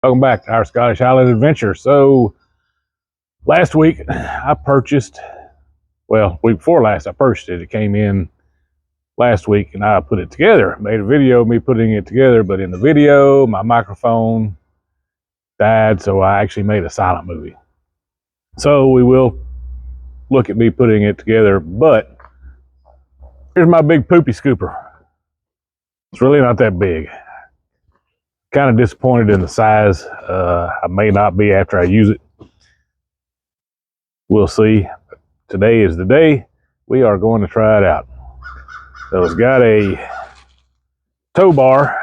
Welcome back to our Scottish Highland adventure. So last week I purchased, well, week before last I purchased it. It came in last week and I put it together. Made a video of me putting it together, but in the video my microphone died, so I actually made a silent movie. So we will look at me putting it together, but here's my big poopy scooper. It's really not that big. Kind of disappointed in the size. I may not be after I use it. We'll see. Today is the day. We are going to try it out. So it's got a tow bar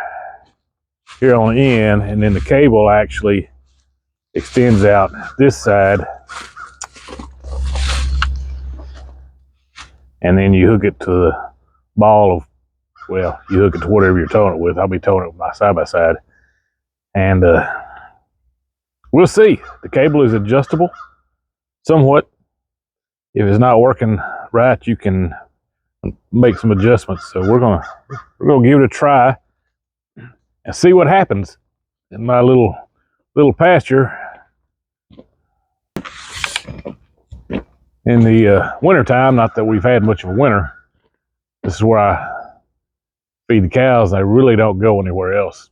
here on the end, and then the cable actually extends out this side. And then you hook it to the ball of, well, you hook it to whatever you're towing it with. I'll be towing it with my side-by-side. And we'll see. The cable is adjustable somewhat. If it's not working right, you can make some adjustments. So we're gonna give it a try and see what happens in my little pasture in the winter time. Not that we've had much of a winter. This is where I feed the cows. They really don't go anywhere else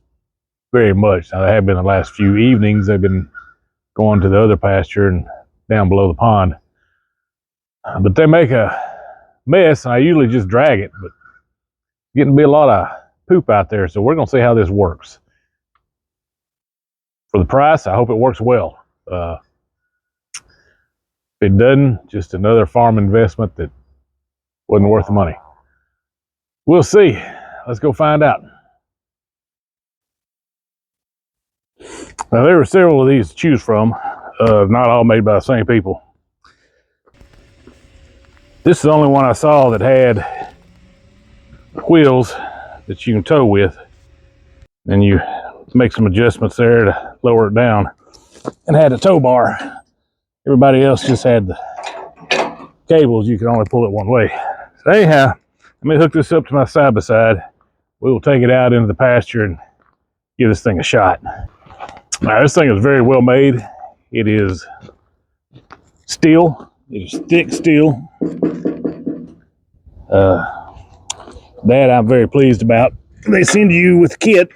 very much. Now, they have been the last few evenings. They've been going to the other pasture and down below the pond. But they make a mess, and I usually just drag it, but getting to be a lot of poop out there, so we're going to see how this works. For the price, I hope it works well. If it doesn't, just another farm investment that wasn't worth the money. We'll see. Let's go find out. Now, there were several of these to choose from, not all made by the same people. This is the only one I saw that had wheels that you can tow with, and you make some adjustments there to lower it down, and had a tow bar. Everybody else just had the cables. You can only pull it one way. So anyhow, let me hook this up to my side-by-side. We will take it out into the pasture and give this thing a shot. Now, this thing is very well made. It is steel. It is thick steel. That I'm very pleased about. They send you with a kit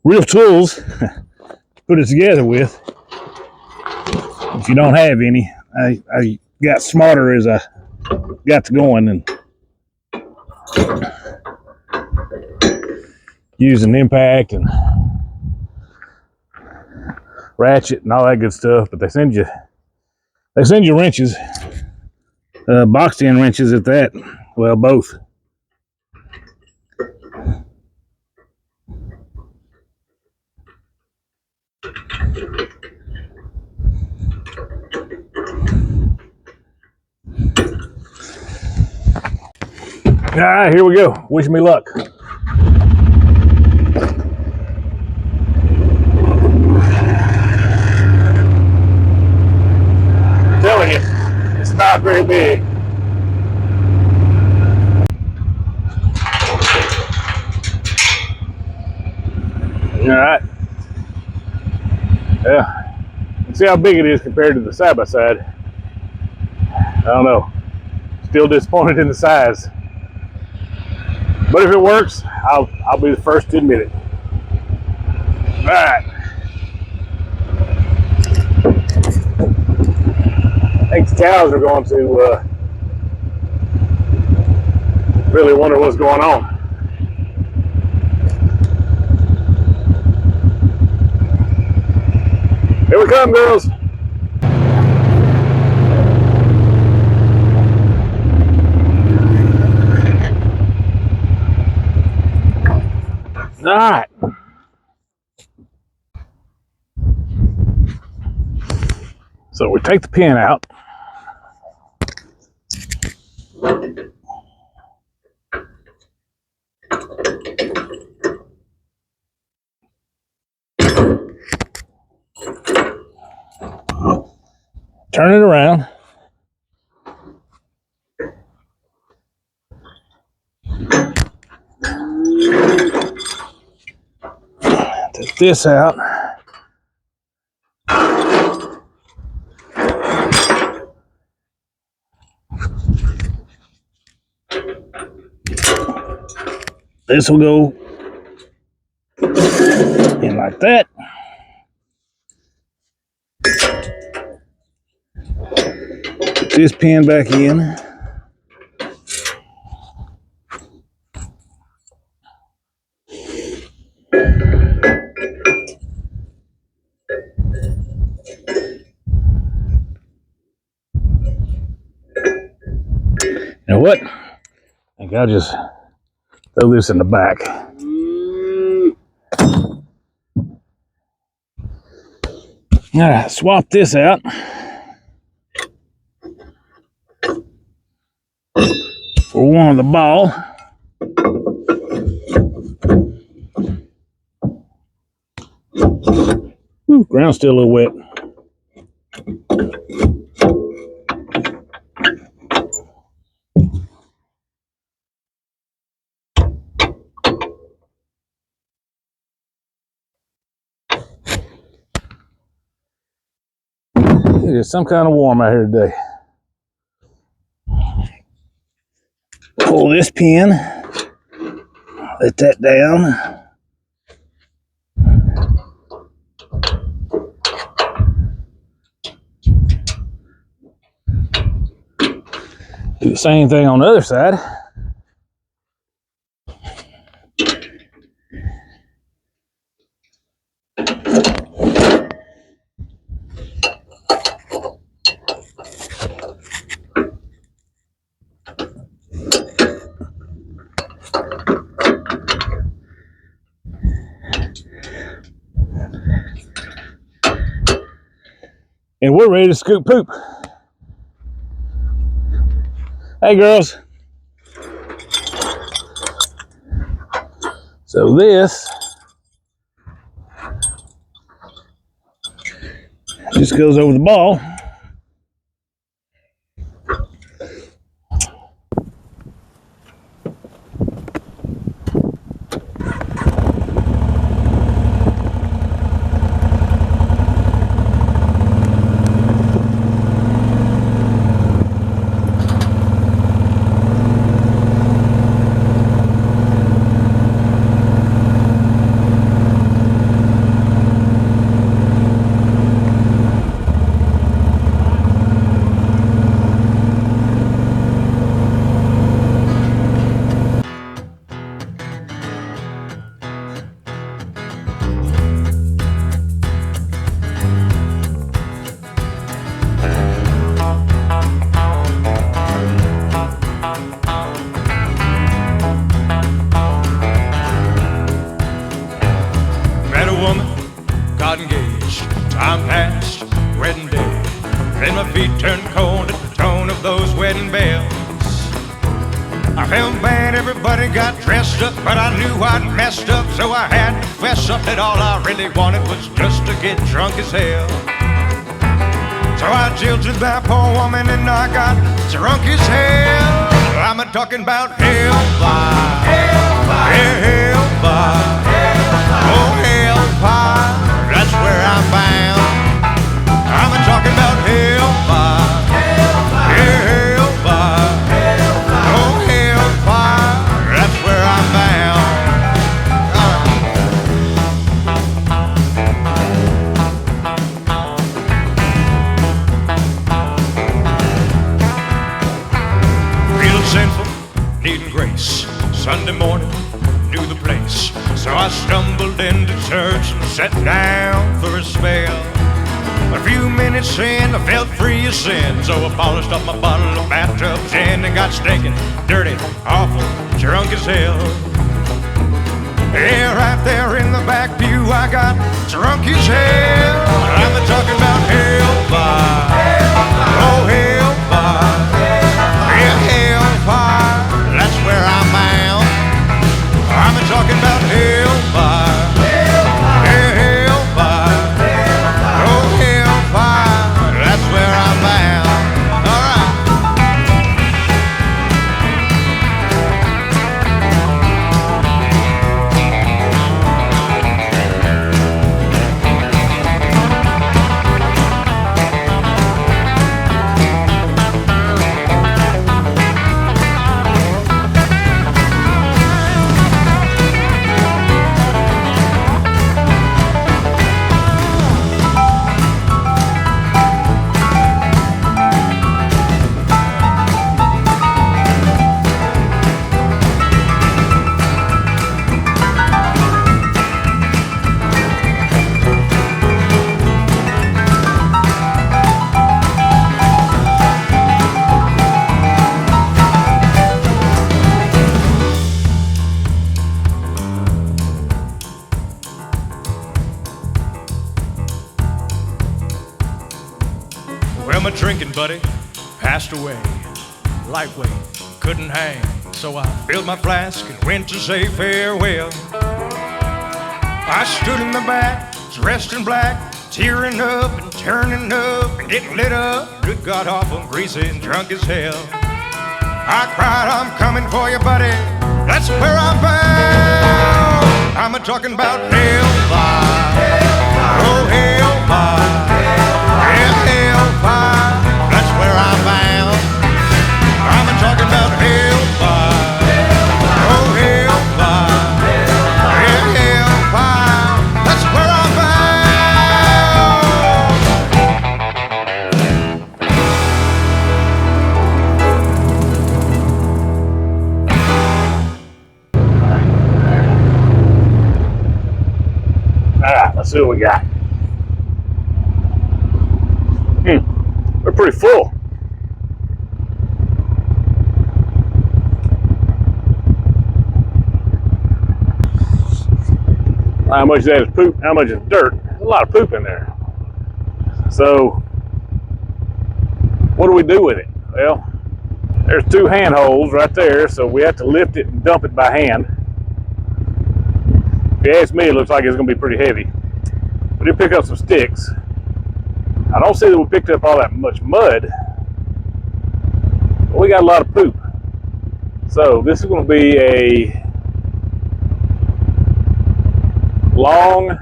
real tools to put it together with. If you don't have any, I got smarter as I got to going and using impact and ratchet and all that good stuff. But they send you wrenches, boxed in wrenches at that. Well, both. All right, here we go. Wish me luck. I'm telling you, it's not very big. All right. Yeah. Let's see how big it is compared to the side-by-side. I don't know. Still disappointed in the size. But if it works, I'll be the first to admit it. All right. I think the cows are going to really wonder what's going on. Here we come, girls. All right. So we take the pin out. Turn it around. this out. This will go in like that. Put this pin back in. You know what? I think I'll just throw this in the back. All right, swap this out for one of the ball. Ooh, ground's still a little wet. It is some kind of warm out here today. Pull this pin, let that down. Do the same thing on the other side. And we're ready to scoop poop. Hey girls. So this just goes over the ball. Time passed, wedding day. Then my feet turned cold at the tone of those wedding bells. I felt bad, everybody got dressed up, but I knew I'd messed up, so I had to fess up that all I really wanted was just to get drunk as hell. So I jilted that poor woman and I got drunk as hell. I'm a talking about hellfire, hellfire, yeah, hellfire, hellfire. Oh hellfire, that's where I'm bound. I'm a talking about hellfire, hellfire, yeah, hellfire, hellfire. Oh hellfire, that's where I'm bound. Real sinful, needing grace. Sunday morning, knew the place. So I stumbled into church and sat down for a spell. A few minutes in, I felt free of sin, so I polished up my bottle of bathtub gin and got stinking, dirty, awful, drunk as hell. Yeah, right there in the back pew, I got drunk as hell. I'm talking about hellfire, oh hellfire, yeah, hellfire, that's where I'm bound. I'm talking about hellfire, yeah, hellfire, oh hellfire, that's where I'm bound. All right. Well, my drinking buddy passed away, lightweight, couldn't hang. So I filled my flask and went to say farewell. I stood in the back, dressed in black, tearing up and turning up and getting lit up. Good God, awful, greasy and drunk as hell. I cried, I'm coming for you, buddy. That's where I'm bound. I'm a-talking about hellfire. Oh, hellfire. Yeah, hellfire. That's where I'm bound. I'm a-talking about hellfire. Oh, hellfire. Yeah, hellfire. That's where I'm Alright, let's see what we got. We're pretty full. How much of that is poop? How much is dirt? There's a lot of poop in there. So, what do we do with it? Well, there's 2 hand holes right there, so we have to lift it and dump it by hand. If you ask me, it looks like it's going to be pretty heavy. We did pick up some sticks. I don't see that we picked up all that much mud, but we got a lot of poop. So this is going to be a long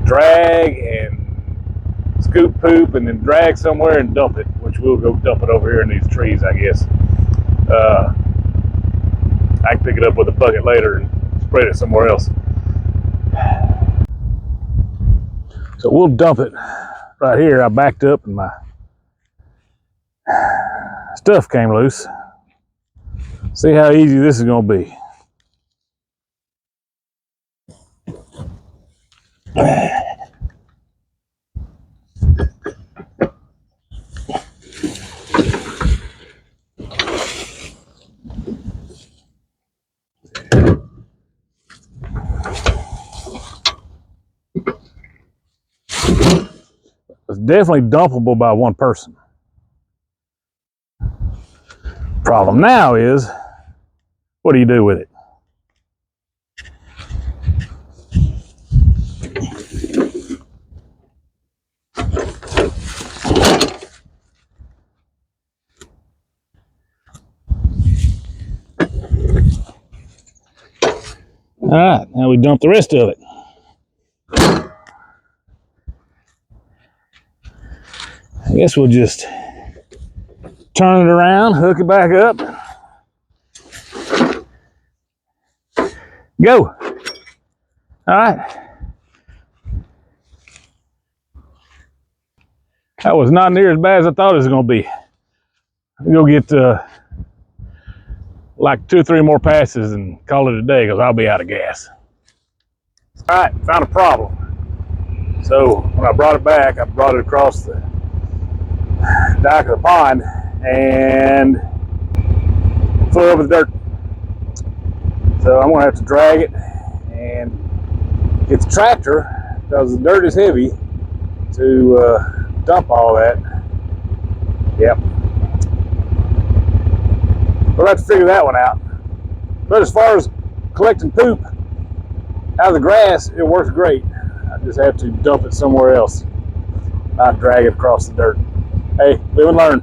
drag and scoop poop and then drag somewhere and dump it, which we'll go dump it over here in these trees, I guess. I can pick it up with a bucket later and spread it somewhere else. So we'll dump it right here. I backed up and my stuff came loose. See how easy this is going to be. It's definitely dumpable by one person. Problem now is, what do you do with it? All right, now we dump the rest of it. I guess we'll just turn it around, hook it back up. Go. All right. That was not near as bad as I thought it was going to be. I'll go get like 2 or 3 more passes and call it a day because I'll be out of gas. All right, found a problem. So when I brought it back, I brought it across the dock of the pond and full over the dirt. So I'm going to have to drag it and get the tractor, because the dirt is heavy, to dump all that. Yep. We'll have to figure that one out. But as far as collecting poop out of the grass, it works great. I just have to dump it somewhere else, not drag it across the dirt. Hey, live and learn.